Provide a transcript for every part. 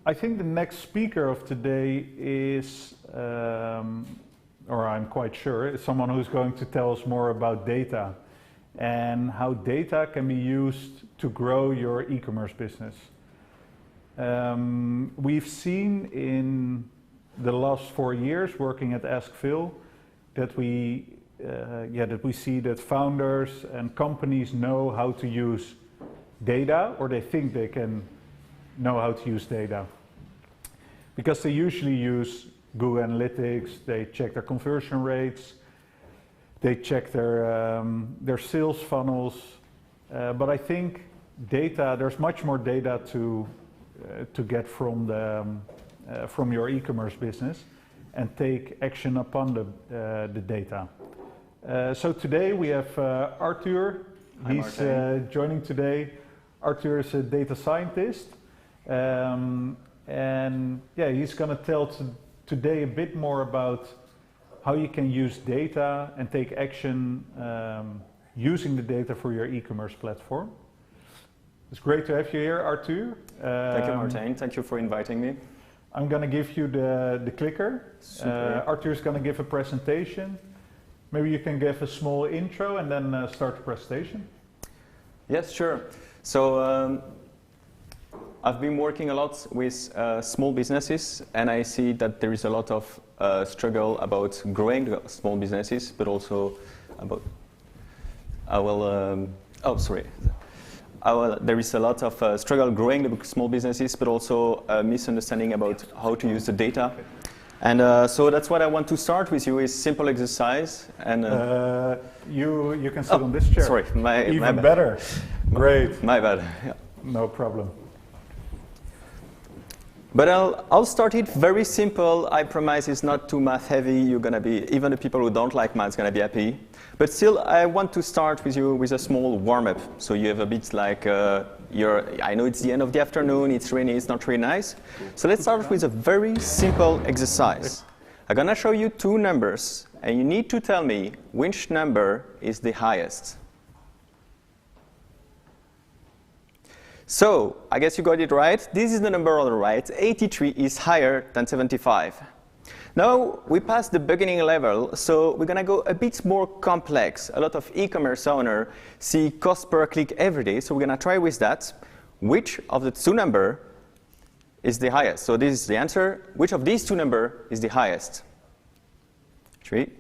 I think the next speaker of today is, or I'm quite sure, is someone who's going to tell us more about data and how data can be used to grow your e-commerce business. We've seen in the last 4 years working at Phill that we see that founders and companies know how to use data, or they think they can know how to use data. Because they usually use Google Analytics, they check their conversion rates, they check their sales funnels, but I think data, there's much more data to get from your e-commerce business and take action upon the data. So today we have Arthur. He's joining today. Arthur is a data scientist, and yeah, he's going to tell today a bit more about how you can use data and take action using the data for your e-commerce platform. It's great to have you here, Arthur. Thank you, Martijn. Thank you for inviting me. I'm going to give you the clicker. Arthur is going to give a presentation. Maybe you can give a small intro and then start the presentation. Yes, sure. So I've been working a lot with small businesses, and I see that there is a lot of struggle about growing small businesses, but also about, there is a lot of struggle growing the small businesses, but also a misunderstanding about how to use the data. And so that's what I want to start with you, is simple exercise. And you can sit on this chair. Sorry, Even better. Great. My bad. Yeah. No problem. But I'll start it very simple. I promise it's not too math heavy. You're gonna be, even the people who don't like math, gonna be happy. But still, I want to start with you with a small warm-up. So you have a bit like I know it's the end of the afternoon, it's rainy, it's not really nice. So let's start with a very simple exercise. I'm gonna show you 2 numbers, and you need to tell me which number is the highest. So, I guess you got it right. This is the number on the right. 83 is higher than 75. Now, we passed the beginning level, so we're going to go a bit more complex. A lot of e-commerce owners see cost per click every day, so we're going to try with that. Which of the 2 numbers is the highest? So this is the answer. Which of these 2 numbers is the highest? 3,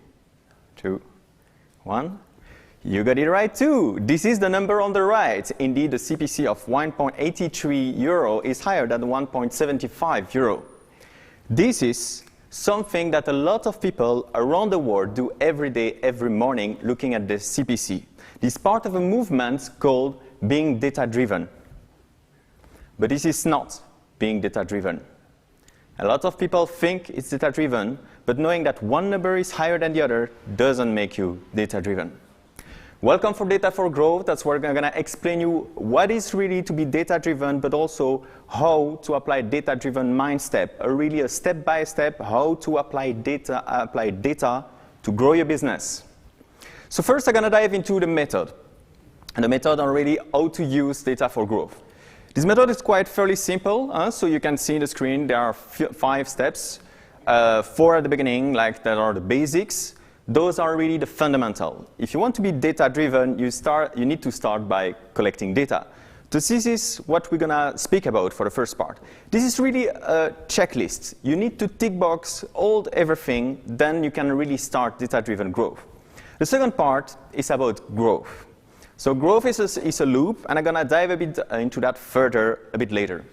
2, 1. You got it right too. This is the number on the right. Indeed, the CPC of 1.83 euro is higher than 1.75 euro. This is something that a lot of people around the world do every day, every morning, looking at the CPC. This is part of a movement called being data-driven. But this is not being data-driven. A lot of people think it's data-driven, but knowing that one number is higher than the other doesn't make you data-driven. Welcome for Data for Growth. That's where I'm going to explain you what is really to be data-driven, but also how to apply data-driven mindset, really a step-by-step how to apply data to grow your business. So first, I'm going to dive into the method, and the method on really how to use data for growth. This method is quite fairly simple, so you can see in the screen there are 5 steps, 4 at the beginning, like that are the basics. Those are really the fundamental. If you want to be data-driven, you need to start by collecting data. So this is what we're going to speak about for the first part. This is really a checklist. You need to tick box everything, then you can really start data-driven growth. The second part is about growth. So growth is a loop, and I'm going to dive a bit into that further a bit later.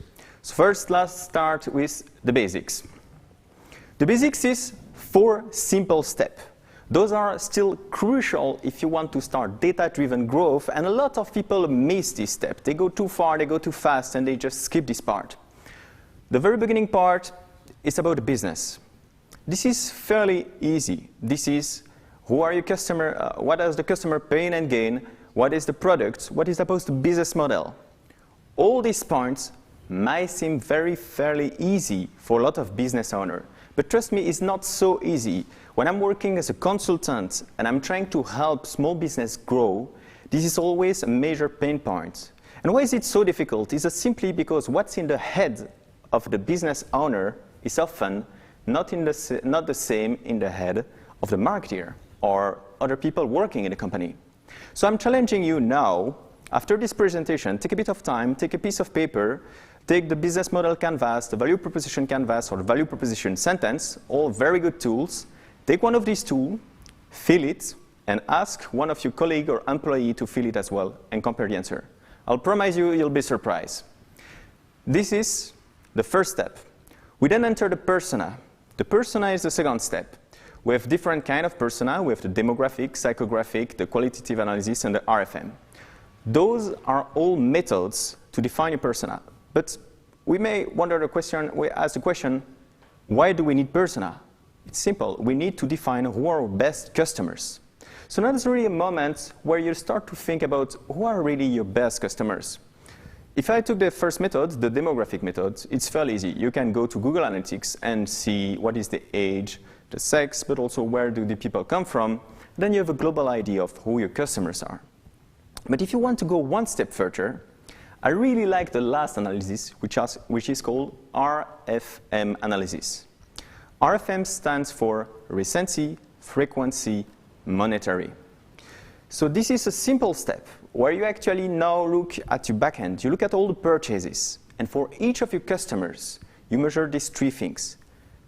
So first, let's start with the basics. The basics is 4 simple steps. Those are still crucial if you want to start data-driven growth, and a lot of people miss this step. They go too far, they go too fast, and they just skip this part. The very beginning part is about the business. This is fairly easy. This is who are your customer, what does the customer pay and gain, what is the product, what is supposed to be business model. All these points might seem fairly easy for a lot of business owners, but trust me, it's not so easy. When I'm working as a consultant and I'm trying to help small business grow, this is always a major pain point. And why is it so difficult? It's simply because what's in the head of the business owner is often not the same in the head of the marketer or other people working in the company. So I'm challenging you now, after this presentation, take a bit of time, take a piece of paper, take the business model canvas, the value proposition canvas, or the value proposition sentence, all very good tools. Take one of these tools, fill it, and ask one of your colleague or employee to fill it as well, and compare the answer. I'll promise you, you'll be surprised. This is the first step. We then enter the persona. The persona is the second step. We have different kind of persona. We have the demographic, psychographic, the qualitative analysis, and the RFM. Those are all methods to define a persona. But we may wonder the question, we ask the question, why do we need persona? It's simple. We need to define who are our best customers. So now is really a moment where you start to think about who are really your best customers. If I took the first method, the demographic method, it's fairly easy. You can go to Google Analytics and see what is the age, the sex, but also where do the people come from. Then you have a global idea of who your customers are. But if you want to go one step further, I really like the last analysis, which is called RFM analysis. RFM stands for recency, frequency, monetary. So this is a simple step where you actually now look at your backend. You look at all the purchases. And for each of your customers, you measure these three things.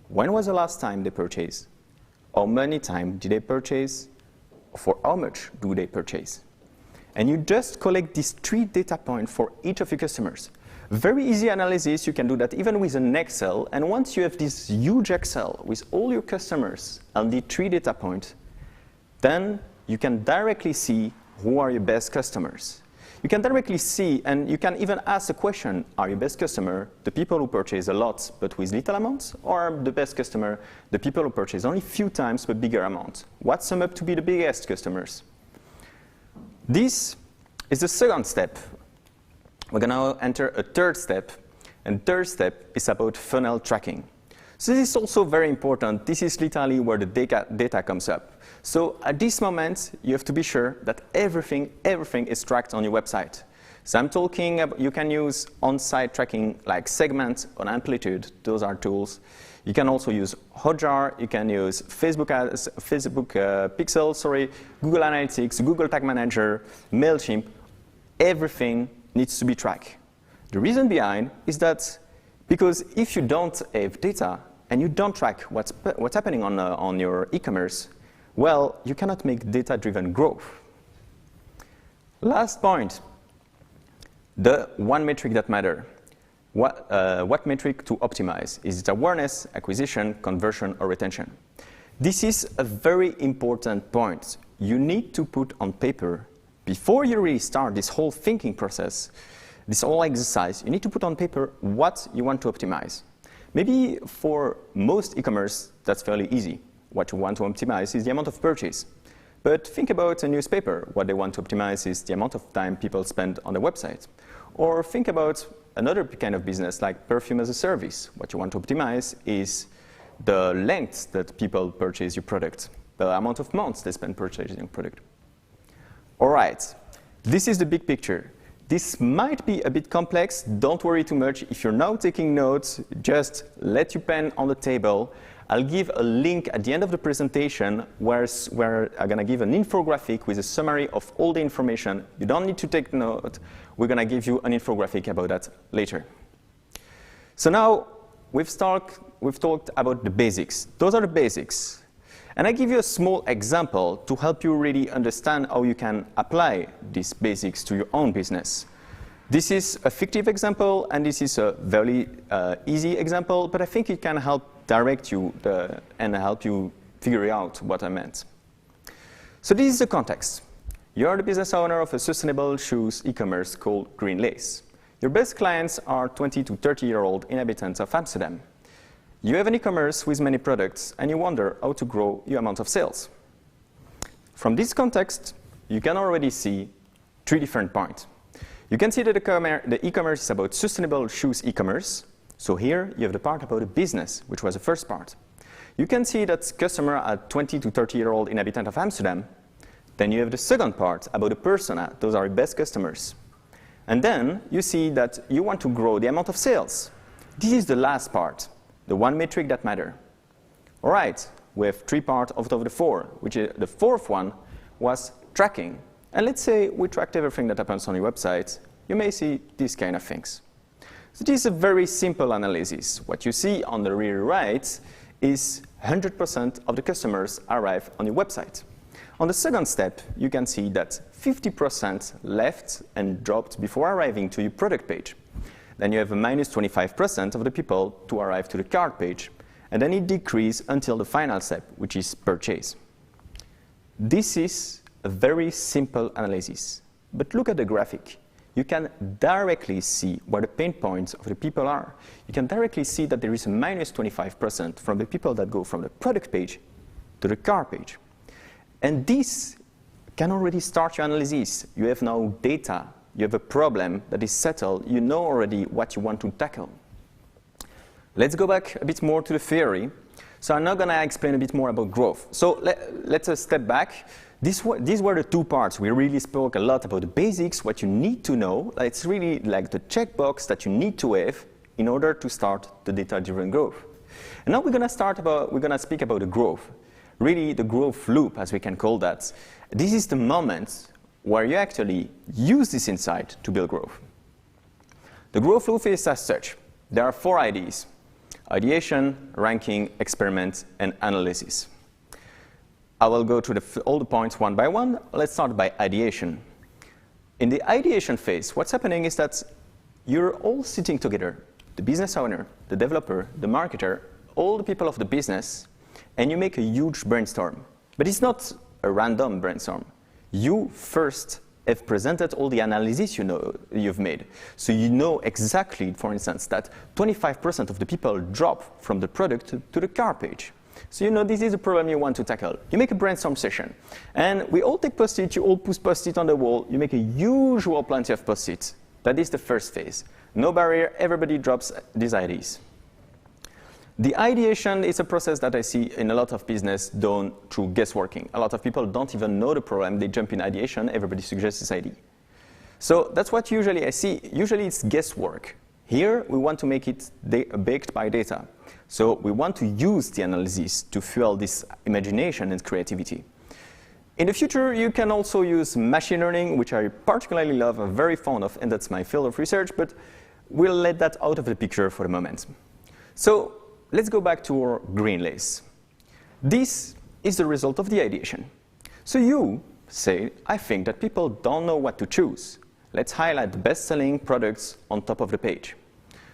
When was the last time they purchased? How many times did they purchase? For how much do they purchase? And you just collect these three data points for each of your customers. Very easy analysis. You can do that even with an Excel. And once you have this huge Excel with all your customers and the three data points, then you can directly see who are your best customers. You can directly see, and you can even ask the question, are your best customer the people who purchase a lot but with little amounts, or the best customer the people who purchase only a few times but bigger amounts? What sum up to be the biggest customers? This is the second step. We're going to enter a third step, and third step is about funnel tracking. So this is also very important. This is literally where the data comes up. So at this moment, you have to be sure that everything is tracked on your website. So I'm talking about, you can use on-site tracking like Segment or Amplitude. Those are tools. You can also use Hotjar. You can use Facebook Pixel, Google Analytics, Google Tag Manager, MailChimp. Everything needs to be tracked. The reason behind is that because if you don't have data and you don't track what's happening on your e-commerce, well, you cannot make data-driven growth. Last point, the one metric that matters. What metric to optimize? Is it awareness, acquisition, conversion, or retention? This is a very important point. You need to put on paper, before you really start this whole thinking process, this whole exercise, you need to put on paper what you want to optimize. Maybe for most e-commerce, that's fairly easy. What you want to optimize is the amount of purchase. But think about a newspaper. What they want to optimize is the amount of time people spend on the website. Or think about another kind of business like perfume as a service. What you want to optimize is the length that people purchase your product, the amount of months they spend purchasing your product. All right, this is the big picture. This might be a bit complex. Don't worry too much. If you're now taking notes, just let your pen on the table. I'll give a link at the end of the presentation where I'm going to give an infographic with a summary of all the information. You don't need to take note. We're going to give you an infographic about that later. So now we've talked about the basics. Those are the basics. And I give you a small example to help you really understand how you can apply these basics to your own business. This is a fictive example, and this is a very easy example, but I think it can help direct you and help you figure out what I meant. So this is the context. You are the business owner of a sustainable shoes e-commerce called Green Lace. Your best clients are 20 to 30-year-old inhabitants of Amsterdam. You have an e-commerce with many products, and you wonder how to grow your amount of sales. From this context, you can already see three different points. You can see that the e-commerce is about sustainable shoes e-commerce. So here you have the part about the business, which was the first part. You can see that customer are 20 to 30-year-old inhabitant of Amsterdam. Then you have the second part about the persona. Those are your best customers. And then you see that you want to grow the amount of sales. This is the last part, the one metric that matters. All right, we have 3 parts out of the 4, which is the 4th one was tracking. And let's say we tracked everything that happens on your website. You may see these kind of things. So this is a very simple analysis. What you see on the rear right is 100% of the customers arrive on your website. On the second step, you can see that 50% left and dropped before arriving to your product page. Then you have a minus 25% of the people to arrive to the cart page. And then it decreases until the final step, which is purchase. This is a very simple analysis. But look at the graphic. You can directly see where the pain points of the people are. You can directly see that there is a minus 25% from the people that go from the product page to the cart page. And this can already start your analysis. You have now data. You have a problem that is settled. You know already what you want to tackle. Let's go back a bit more to the theory. So I'm now going to explain a bit more about growth. So let's step back. These were the 2 parts. We really spoke a lot about the basics, what you need to know. It's really like the checkbox that you need to have in order to start the data-driven growth. And now we're going to speak about the growth. Really, the growth loop, as we can call that. This is the moment where you actually use this insight to build growth. The growth loop is as such. There are 4 IDs: ideation, ranking, experiment, and analysis. I will go through all the points one by one. Let's start by ideation. In the ideation phase, what's happening is that you're all sitting together, the business owner, the developer, the marketer, all the people of the business, and you make a huge brainstorm. But it's not a random brainstorm. You first have presented all the analysis you've made. So you know exactly, for instance, that 25% of the people drop from the product to the cart page. So you know this is a problem you want to tackle. You make a brainstorm session. And we all take Post-it, you all put Post-it on the wall. You make a usual plenty of Post-it. That is the first phase. No barrier, everybody drops these ideas. The ideation is a process that I see in a lot of business done through guessworking. A lot of people don't even know the problem. They jump in ideation. Everybody suggests this idea. So that's what usually I see. Usually it's guesswork. Here, we want to make it baked by data. So we want to use the analysis to fuel this imagination and creativity. In the future, you can also use machine learning, which I particularly love, I'm very fond of, and that's my field of research, but we'll let that out of the picture for the moment. So let's go back to our green lace. This is the result of the ideation. So you say, I think that people don't know what to choose. Let's highlight the best-selling products on top of the page.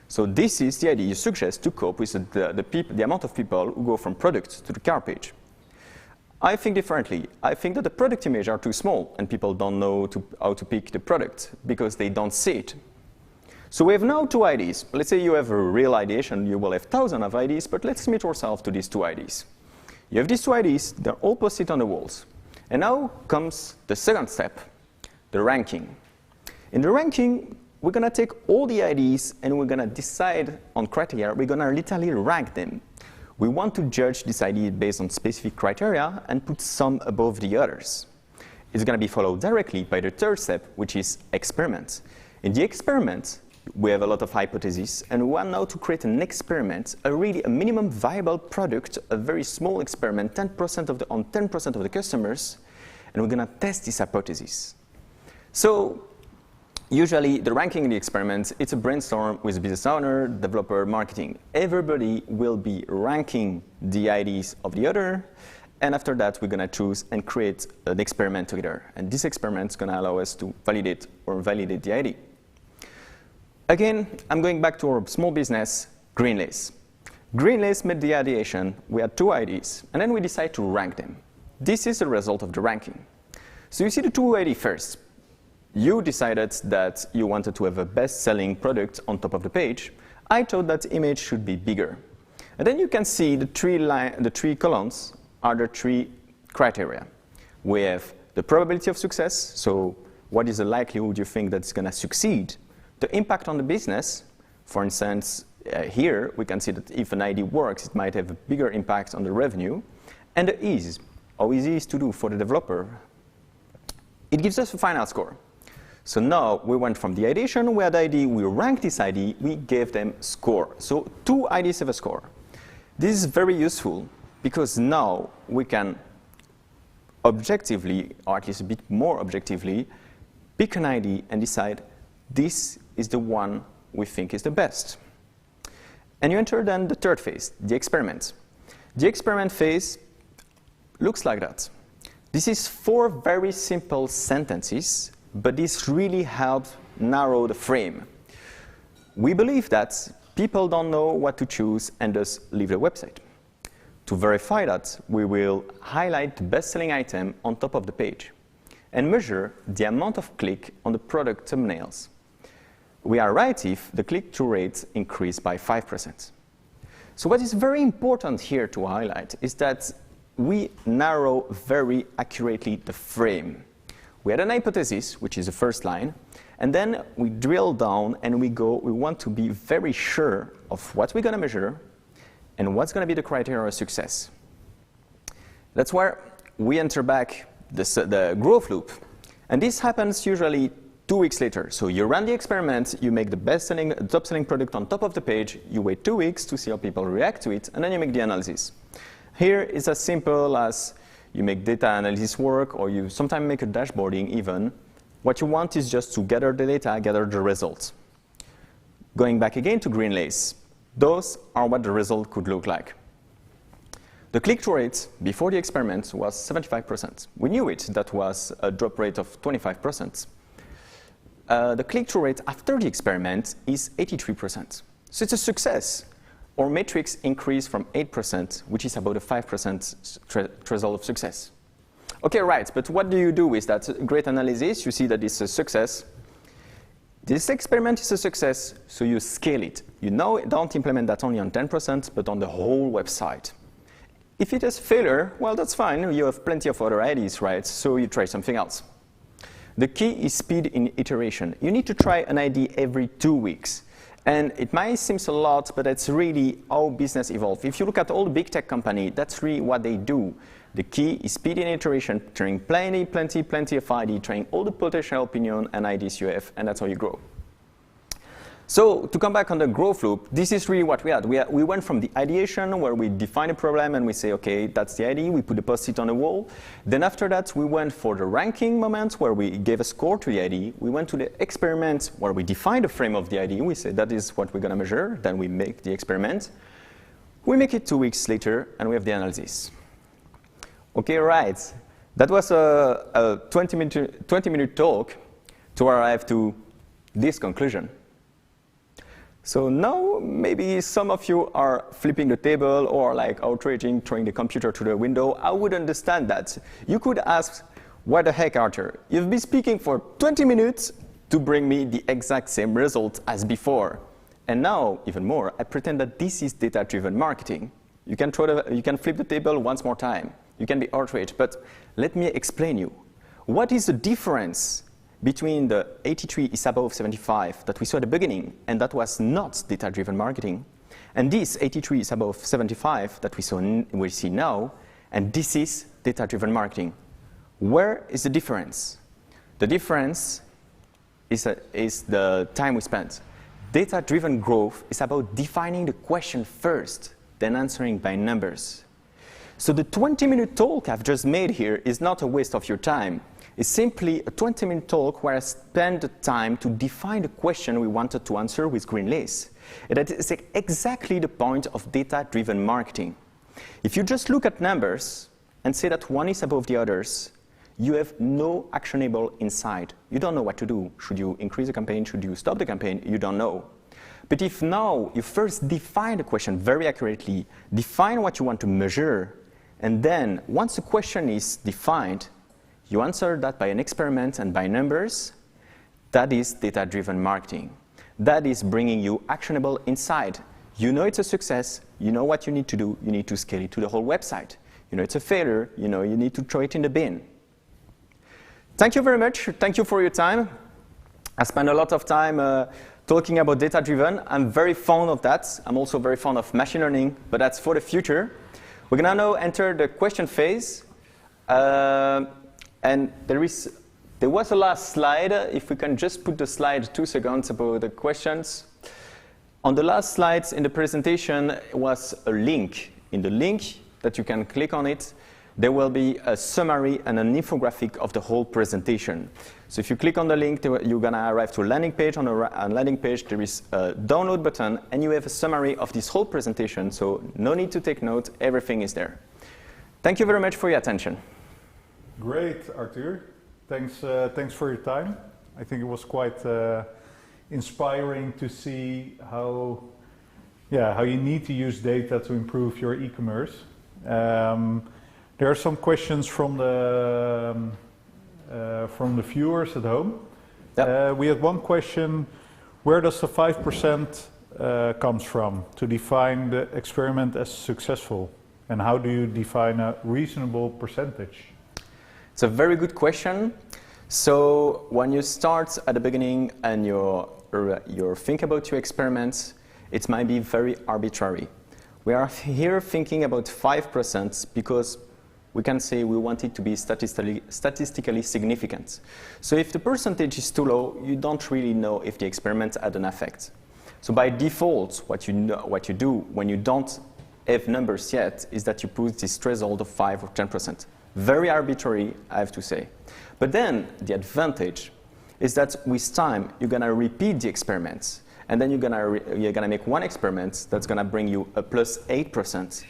So this is the idea you suggest to cope with the amount of people who go from products to the cart page. I think differently. I think that the product images are too small and people don't know how to pick the product because they don't see it. So we have now 2 IDs. Let's say you have a real ideation, you will have thousands of IDs, but let's limit ourselves to these 2 IDs. You have these 2 IDs, they're all posted on the walls. And now comes the second step, the ranking. In the ranking, we're going to take all the IDs and we're going to decide on criteria. We're going to literally rank them. We want to judge this ID based on specific criteria and put some above the others. It's going to be followed directly by the third step, which is experiment. In the experiment, we have a lot of hypotheses, and we want now to create an experiment, a minimum viable product, a very small experiment, 10% on 10% of the customers, and we're going to test this hypothesis. So usually, the ranking in the experiment, it's a brainstorm with business owner, developer, marketing. Everybody will be ranking the IDs of the other, and after that, we're going to choose and create an experiment together. And this experiment is going to allow us to validate or invalidate the ID. Again, I'm going back to our small business, green lace. Green lace made the ideation. We had 2 IDs, and then we decided to rank them. This is the result of the ranking. So you see the 2 IDs first. You decided that you wanted to have a best-selling product on top of the page. I thought that image should be bigger. And then you can see the 3 columns are the 3 criteria. We have the probability of success, so what is the likelihood you think that's going to succeed? The impact on the business, for instance, here we can see that if an ID works, it might have a bigger impact on the revenue. And the ease, how easy it is to do for the developer. It gives us a final score. So now we went from the ideation, we had ID, we ranked this ID, we gave them score. So 2 IDs have a score. This is very useful because now we can objectively, or at least a bit more objectively, pick an ID and decide this is the one we think is the best. And you enter then the third phase, the experiment. The experiment phase looks like that. This is 4 very simple sentences, but this really helps narrow the frame. We believe that people don't know what to choose and thus leave the website. To verify that, we will highlight the best-selling item on top of the page and measure the amount of click on the product thumbnails. We are right if the click-through rate increased by 5%. So what is very important here to highlight is that we narrow very accurately the frame. We had an hypothesis, which is the first line, and then we drill down and we want to be very sure of what we're going to measure and what's going to be the criteria of success. That's where we enter back the growth loop. And this happens usually 2 weeks later. So you run the experiment, you make the top-selling product on top of the page, you wait 2 weeks to see how people react to it, and then you make the analysis. Here it's as simple as you make data analysis work, or you sometimes make a dashboarding even. What you want is just to gather the data, gather the results. Going back again to green lace, those are what the result could look like. The click-through rate before the experiment was 75%. We knew it, that was a drop rate of 25%. The click-through rate after the experiment is 83%. So it's a success. Our metrics increase from 8%, which is about a 5% threshold of success. Okay, right, but what do you do with that great analysis? You see that it's a success. This experiment is a success, so you scale it. You now don't implement that only on 10%, but on the whole website. If it is failure, well, that's fine. You have plenty of other ideas, right? So you try something else. The key is speed in iteration. You need to try an idea every 2 weeks. And it might seem a lot, but it's really how business evolves. If you look at all the big tech companies, that's really what they do. The key is speed in iteration, trying plenty of ideas, trying all the potential opinion and ideas you have, and that's how you grow. So to come back on the growth loop, this is really what we had. We went from the ideation where we define a problem and we say, okay, that's the idea, we put a post-it on the wall. Then after that, we went for the ranking moment where we gave a score to the idea. We went to the experiment where we define the frame of the idea. We say that is what we're going to measure. Then we make the experiment. We make it 2 weeks later and we have the analysis. Okay, right. That was a 20-minute talk to arrive to this conclusion. So now maybe some of you are flipping the table or like outraging, throwing the computer to the window. I would understand that. You could ask, what the heck, Arthur? You've been speaking for 20 minutes to bring me the exact same result as before. And now, even more, I pretend that this is data-driven marketing. You can flip the table once more time. You can be outraged, but let me explain you. What is the difference between the 83 is above 75 that we saw at the beginning, and that was not data-driven marketing, and this 83 is above 75 that we see now, and this is data-driven marketing? Where is the difference? The difference is the time we spent. Data-driven growth is about defining the question first, then answering by numbers. So the 20-minute talk I've just made here is not a waste of your time. It's simply a 20-minute talk where I spent the time to define the question we wanted to answer with green lace. And that is exactly the point of data-driven marketing. If you just look at numbers and say that one is above the others, you have no actionable insight. You don't know what to do. Should you increase the campaign? Should you stop the campaign? You don't know. But if now you first define the question very accurately, define what you want to measure, and then once the question is defined, you answer that by an experiment and by numbers, that is data-driven marketing. That is bringing you actionable insight. You know it's a success, you know what you need to do, you need to scale it to the whole website. You know it's a failure, you know you need to throw it in the bin. Thank you very much, thank you for your time. I spent a lot of time talking about data-driven. I'm very fond of that. I'm also very fond of machine learning, but that's for the future. We're gonna now enter the question phase. And there There was a last slide. If we can just put the slide 2 seconds about the questions. On the last slides in the presentation was a link. In the link that you can click on it, there will be a summary and an infographic of the whole presentation. So if you click on the link, you're going to arrive to a landing page. On a landing page, there is a download button, and you have a summary of this whole presentation. So no need to take notes. Everything is there. Thank you very much for your attention. Great, Arthur. Thanks for your time. I think it was quite inspiring to see how you need to use data to improve your e-commerce. There are some questions from the viewers at home. Yep. We had one question: where does the 5% comes from to define the experiment as successful, and how do you define a reasonable percentage? It's a very good question. So when you start at the beginning and you're think about your experiments, it might be very arbitrary. We are here thinking about 5% because we can say we want it to be statistically significant. So if the percentage is too low, you don't really know if the experiment had an effect. So by default, what you do when you don't have numbers yet is that you put this threshold of 5 or 10%. Very arbitrary, I have to say. But then the advantage is that with time, you're going to repeat the experiments. And then you're gonna make one experiment that's gonna bring you a plus 8%.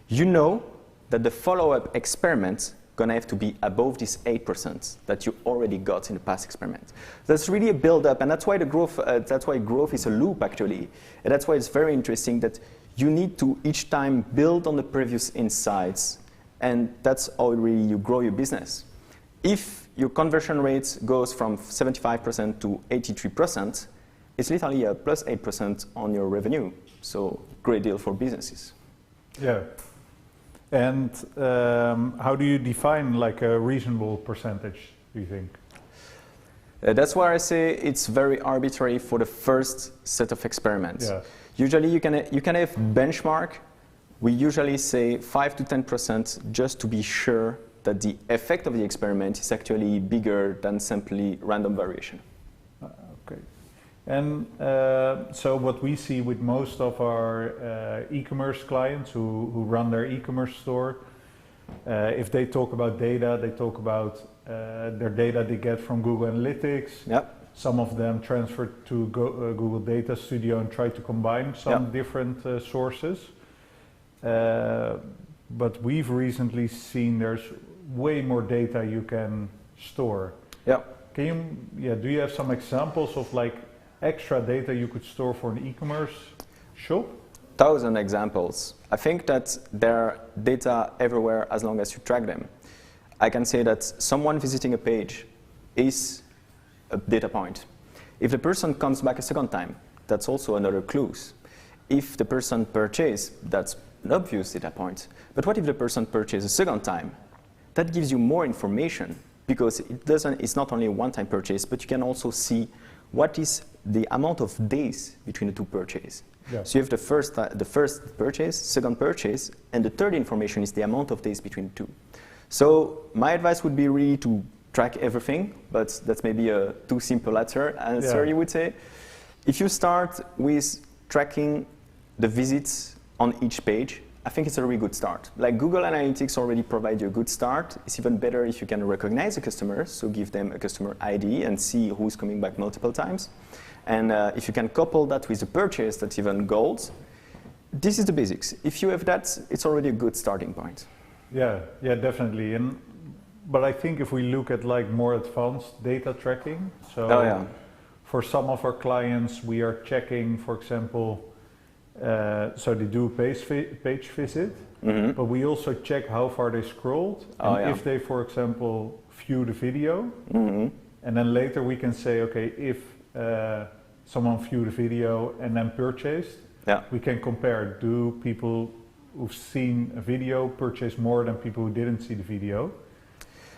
You know that the follow-up experiment gonna have to be above this 8% that you already got in the past experiment. That's really a build-up, and that's why growth is a loop actually. And that's why it's very interesting that you need to each time build on the previous insights, and that's how really you grow your business. If your conversion rate goes from 75% to 83%, it's literally a plus 8% on your revenue. So great deal for businesses. Yeah. And how do you define like a reasonable percentage, do you think? That's why I say it's very arbitrary for the first set of experiments. Yeah. Usually you can have benchmark. We usually say 5 to 10% just to be sure that the effect of the experiment is actually bigger than simply random variation. Okay. And so what we see with most of our e-commerce clients who run their e-commerce store, if they talk about data, they talk about their data they get from Google Analytics. Yep. Some of them transfer to Google Data Studio and try to combine some different sources. But we've recently seen there's way more data you can store. Yeah. Do you have some examples of like extra data you could store for an e-commerce shop? 1,000 examples. I think that there are data everywhere as long as you track them. I can say that someone visiting a page is a data point. If the person comes back a second time, that's also another clue. If the person purchased, that's an obvious data point. But what if the person purchased a second time? That gives you more information because it's not only a one-time purchase, but you can also see what is the amount of days between the two purchases. Yeah. So you have the first purchase, second purchase, and the third information is the amount of days between the two. So my advice would be really to track everything, but that's maybe a too simple answer, you would say. If you start with tracking the visits on each page, I think it's a really good start. Like Google Analytics already provide you a good start. It's even better if you can recognize a customer, so give them a customer ID and see who's coming back multiple times. And if you can couple that with a purchase, that's even gold. This is the basics. If you have that, it's already a good starting point. Yeah, definitely. But I think if we look at like more advanced data tracking, so for some of our clients, we are checking, for example, so they do a page visit, but we also check how far they scrolled, and if they, for example, view the video, and then later we can say, okay, if someone viewed the video and then purchased, we can compare, do people who've seen a video purchase more than people who didn't see the video?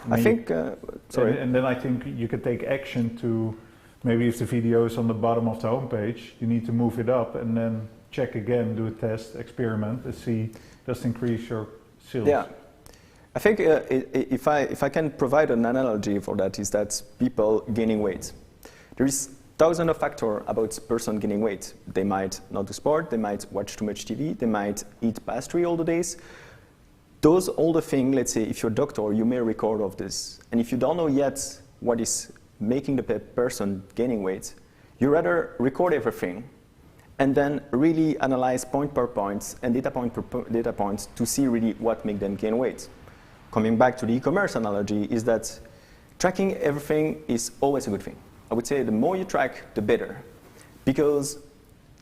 I think, and then I think you can take action to, maybe if the video is on the bottom of the homepage, you need to move it up and then check again, do a test, experiment, and see, just increase your sales. Yeah. I think if I can provide an analogy for that, is that people gaining weight. There is thousands of factors about person gaining weight. They might not do sport, they might watch too much TV, they might eat pastry all the days. Those all the things, let's say, if you're a doctor, you may record of this. And if you don't know yet what is making the person gaining weight, you rather record everything and then really analyze point per point and data point per data point to see really what makes them gain weight. Coming back to the e-commerce analogy, is that tracking everything is always a good thing. I would say the more you track, the better, because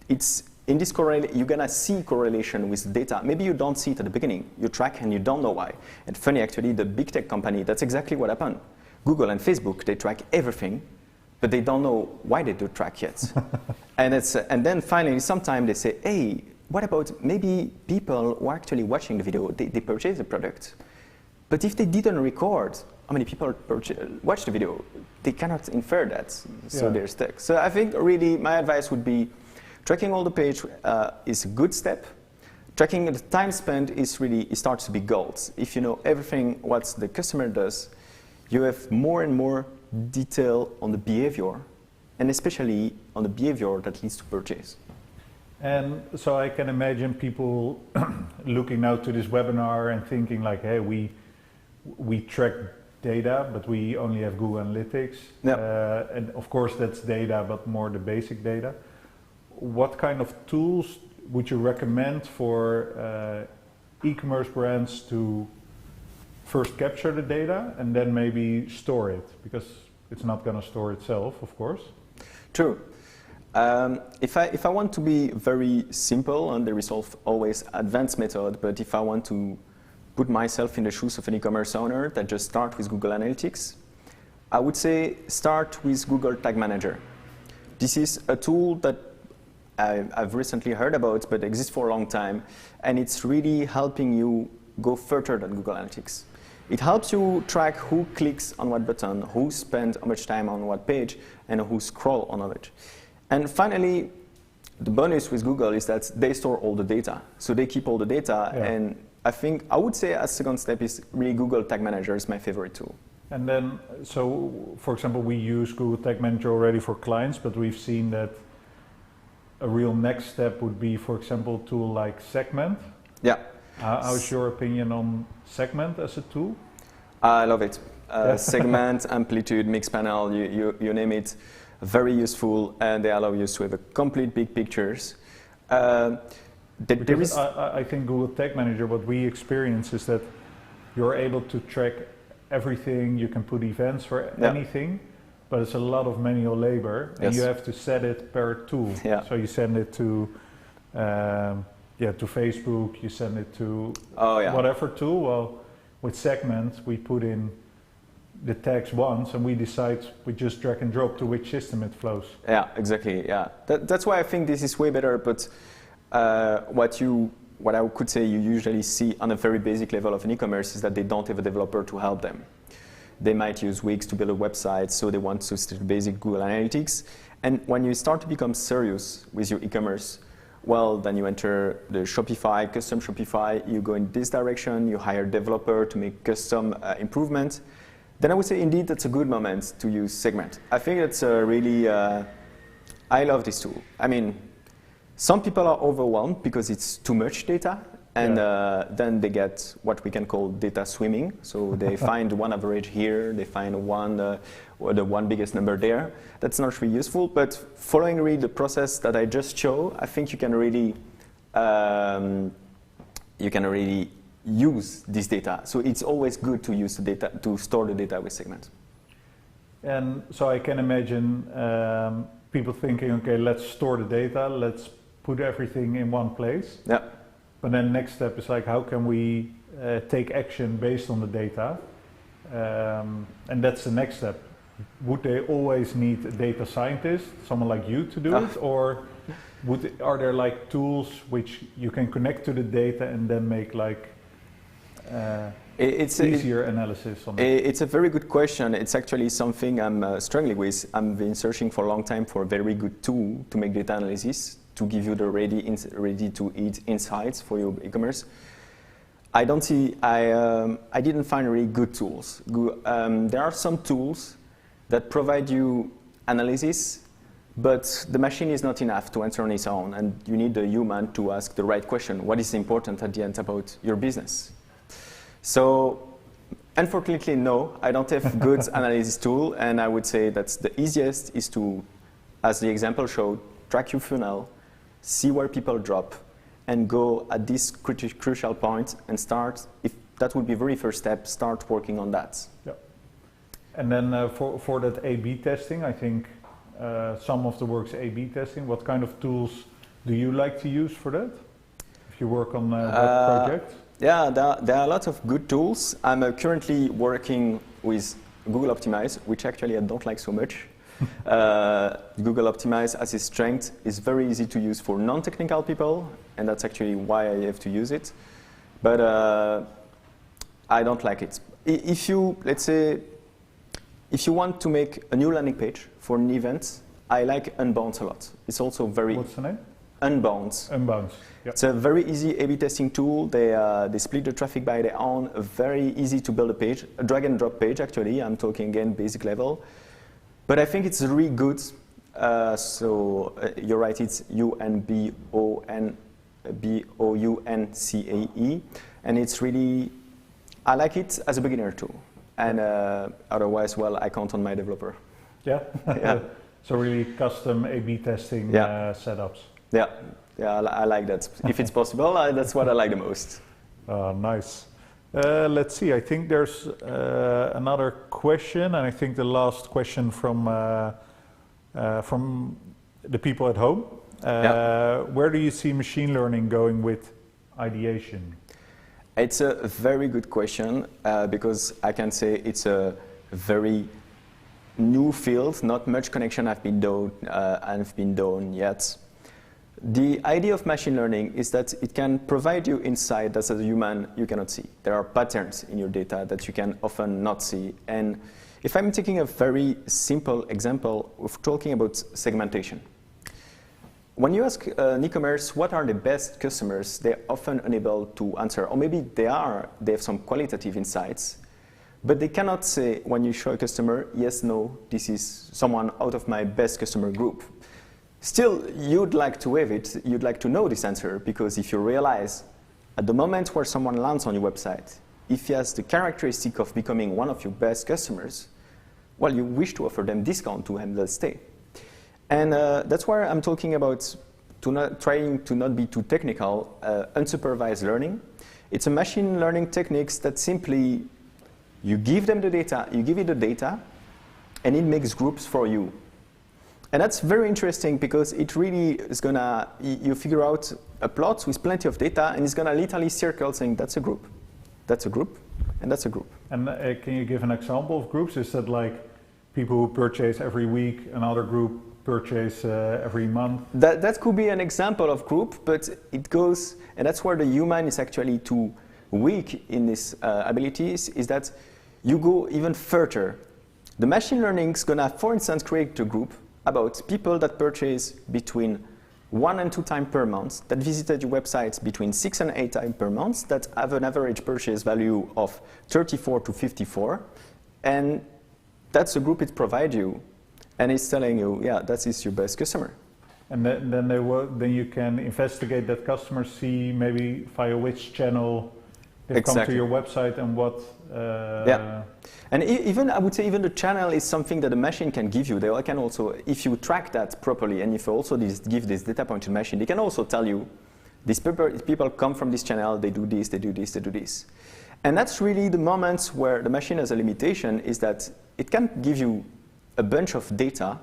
it's in this you're gonna see correlation with data. Maybe you don't see it at the beginning. You track and you don't know why. And funny, actually, the big tech company, that's exactly what happened. Google and Facebook, they track everything, but they don't know why they do track yet. And then finally, sometimes they say, hey, what about maybe people who are actually watching the video, they purchase the product. But if they didn't record how many people watch the video, they cannot infer that, so they're stuck. So I think really my advice would be tracking all the page is a good step. Tracking the time spent is really, it starts to be gold. If you know everything what the customer does, you have more and more detail on the behavior, and especially on the behavior that leads to purchase. And so I can imagine people looking now to this webinar and thinking like, hey, we track data, but we only have Google Analytics. Yep. And of course that's data, but more the basic data. What kind of tools would you recommend for e-commerce brands to first capture the data and then maybe store it? Because it's not going to store itself, of course. True. If I want to be very simple, and there is always advanced method, but if I want to put myself in the shoes of an e-commerce owner that just start with Google Analytics, I would say start with Google Tag Manager. This is a tool that I've recently heard about, but exists for a long time, and it's really helping you go further than Google Analytics. It helps you track who clicks on what button, who spends how much time on what page, and who scroll on which. And finally, the bonus with Google is that they store all the data. So they keep all the data, and I would say a second step is really Google Tag Manager is my favorite tool. And then, so for example, we use Google Tag Manager already for clients, but we've seen that a real next step would be, for example, a tool like Segment. Yeah. How's your opinion on Segment as a tool? I love it. Segment, Amplitude, Mixpanel, you name it, very useful, and they allow you to have a complete big pictures. I think Google Tag Manager, what we experience is that you're able to track everything, you can put events for anything, but it's a lot of manual labor, and you have to set it per tool. So you send it to Facebook, you send it to whatever tool. Well, with Segment, we put in the tags once, and we decide we just drag and drop to which system it flows. Yeah, exactly. Yeah, that's why I think this is way better. But what I could say you usually see on a very basic level of an e-commerce is that they don't have a developer to help them. They might use Wix to build a website, so they want to still basic Google Analytics. And when you start to become serious with your e-commerce, well, then you enter the Shopify, custom Shopify, you go in this direction, you hire a developer to make custom improvements. Then I would say, indeed, that's a good moment to use Segment. I think it's really, I love this tool. I mean, some people are overwhelmed because it's too much data, and then they get what we can call data swimming. So they find one average here, they find the one biggest number there. That's not really useful, but following really the process that I just showed, I think you can really use this data. So it's always good to use the data, to store the data with Segment. And so I can imagine people thinking, okay, let's store the data, let's put everything in one place. Yeah. But then next step is like, how can we take action based on the data? And that's the next step. Would they always need a data scientist, someone like you, to do it? Or are there like tools which you can connect to the data and then make like easier analysis on it? It's a very good question. It's actually something I'm struggling with. I've been searching for a long time for a very good tool to make data analysis, to give you the ready-to-eat insights for your e-commerce. I don't see, I didn't find really good tools. There are some tools that provide you analysis, but the machine is not enough to answer on its own, and you need a human to ask the right question. What is important at the end about your business? So, unfortunately, no, I don't have good analysis tool, and I would say that's the easiest is to, as the example showed, track your funnel, see where people drop, and go at this crucial point and start, if that would be the very first step, start working on that. Yeah. And then for that A/B testing, I think some of the work's A/B testing. What kind of tools do you like to use for that? If you work on that project? Yeah, there are a lot of good tools. I'm currently working with Google Optimize, which actually I don't like so much. Google Optimize, as its strength, is very easy to use for non-technical people, and that's actually why I have to use it. But I don't like it. If you, let's say, if you want to make a new landing page for an event, I like Unbounce a lot. It's also very... What's the name? Unbounce. Unbounce. Yep. It's a very easy A/B testing tool. They split the traffic by their own. Very easy to build a page, a drag and drop page actually. I'm talking again basic level. But I think it's really good. You're right, it's Unbouncae. And it's really, I like it as a beginner too. And otherwise, well, I count on my developer. Yeah? Yeah. So really custom A/B testing setups. Yeah, yeah, I like that. If it's possible, that's what I like the most. Nice. Let's see, I think there's another question, and I think the last question from the people at home. Where do you see machine learning going with ideation? It's a very good question because I can say it's a very new field. Not much connection have been done yet. The idea of machine learning is that it can provide you insight that as a human you cannot see. There are patterns in your data that you can often not see. And if I'm taking a very simple example of talking about segmentation. When you ask an e-commerce what are the best customers, they're often unable to answer. Or maybe they have some qualitative insights, but they cannot say when you show a customer, yes, no, this is someone out of my best customer group. Still, you'd like to have it, you'd like to know this answer, because if you realize at the moment where someone lands on your website, if he has the characteristic of becoming one of your best customers, well, you wish to offer them discount to have them stay. And that's why I'm talking about trying to not be too technical, unsupervised learning. It's a machine learning techniques that simply, you give them the data, you give it the data, and it makes groups for you. And that's very interesting because it really is gonna, you figure out a plot with plenty of data and it's gonna literally circle saying that's a group, and that's a group. And can you give an example of groups? Is that like people who purchase every week, another group purchase every month? That could be an example of group, but it goes, and that's where the human is actually too weak in these abilities, is that you go even further. The machine learning is gonna, for instance, create a group about people that purchase between 1 and 2 times per month, that visited your website between 6 and 8 times per month, that have an average purchase value of 34 to 54, and that's the group it provides you, and it's telling you, yeah, that is your best customer. And then you can investigate that customer, see maybe via which channel they come to your website and what. Yeah, and even I would say even the channel is something that the machine can give you. They can also, if you track that properly, and if you also give this data point to the machine, they can also tell you, these people come from this channel, they do this, they do this, they do this. And that's really the moments where the machine has a limitation, is that it can give you a bunch of data,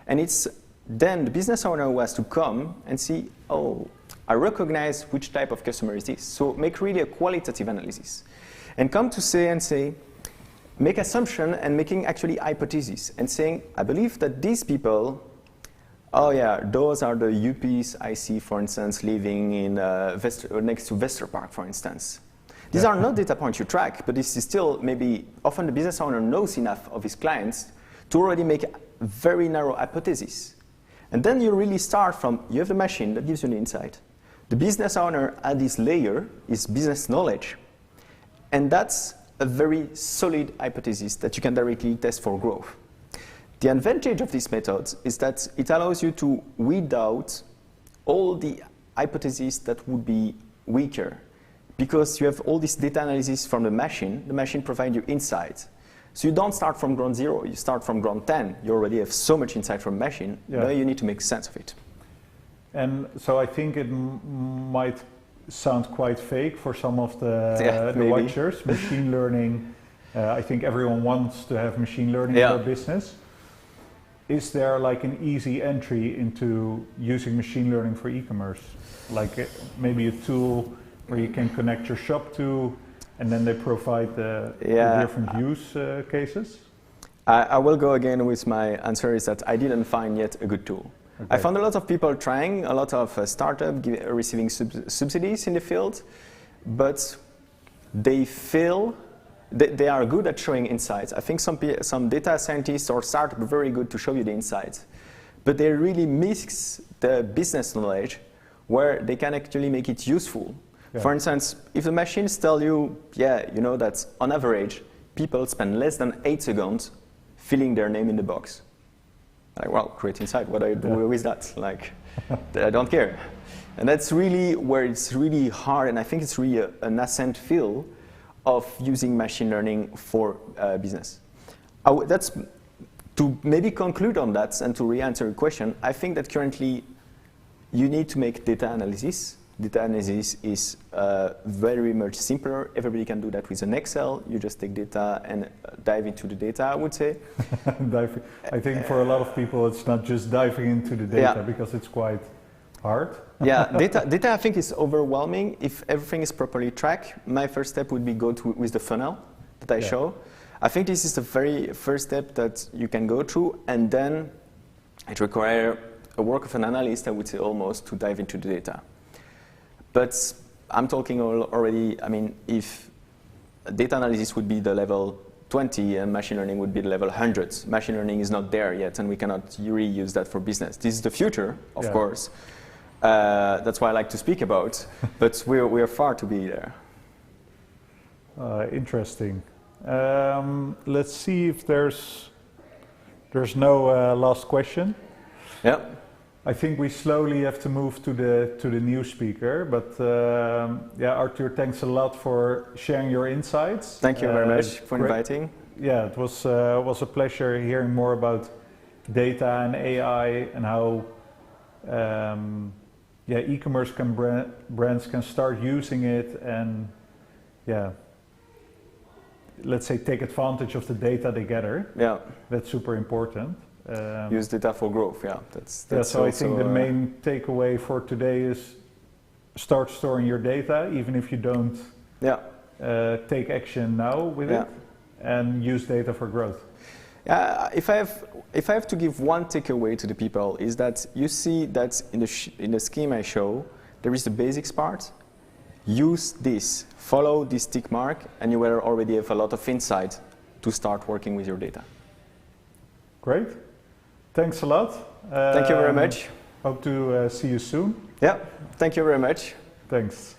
and it's then the business owner who has to come and see, oh, I recognize which type of customer is this. So make really a qualitative analysis. And come to say, make assumption and making actually hypotheses and saying, I believe that these people, oh yeah, those are the UPs I see, for instance, living in next to Vester Park, for instance. These are not data points you track, but this is still maybe often the business owner knows enough of his clients to already make very narrow hypotheses. And then you really start from, you have the machine that gives you the insight. The business owner at this layer is business knowledge. And that's a very solid hypothesis that you can directly test for growth. The advantage of this method is that it allows you to weed out all the hypotheses that would be weaker. Because you have all this data analysis from the machine provides you insights. So you don't start from ground zero, you start from ground 10. You already have so much insight from machine, now you need to make sense of it. And so I think it might sound quite fake for some of the watchers. Machine learning, I think everyone wants to have machine learning in their business. Is there like an easy entry into using machine learning for e-commerce? Like maybe a tool where you can connect your shop to, and then they provide the different use cases? I will go again with my answer is that I didn't find yet a good tool. Okay. I found a lot of people trying, a lot of startups receiving subsidies in the field, but they fail. They are good at showing insights. I think some data scientists or startups are very good to show you the insights, but they really mix the business knowledge where they can actually make it useful. Yeah. For instance, if the machines tell you, you know that on average, people spend less than 8 seconds filling their name in the box. Like, well, great insight, what do I do with that? Like, I don't care. And that's really where it's really hard, and I think it's really a nascent field of using machine learning for business. That's to maybe conclude on that and to re-answer your question, I think that currently you need to make data analysis. Data analysis is very much simpler. Everybody can do that with an Excel. You just take data and dive into the data, I would say. I think for a lot of people, it's not just diving into the data because it's quite hard. Data I think is overwhelming. If everything is properly tracked, my first step would be with the funnel that I show. I think this is the very first step that you can go through, and then it requires a work of an analyst, I would say almost, to dive into the data. But I'm talking already, I mean, if data analysis would be the level 20 and machine learning would be the level 100. Machine learning is not there yet, and we cannot really use that for business. This is the future, of course. That's why I like to speak about, but we're far to be there. Interesting. Let's see if there's no last question. Yeah. I think we slowly have to move to the new speaker, but Arthur, thanks a lot for sharing your insights. Thank you very much for inviting. Yeah, it was a pleasure hearing more about data and AI and how e-commerce brands can start using it and let's say take advantage of the data they gather. Yeah, that's super important. Use data for growth. Yeah, that's so I think the main takeaway for today is start storing your data, even if you don't take action now with it, and use data for growth. If I have to give one takeaway to the people, is that you see that in the scheme I show, there is the basics part. Use this, follow this tick mark, and you will already have a lot of insight to start working with your data. Great. Thanks a lot. Thank you very much. Hope to see you soon. Yeah, thank you very much. Thanks.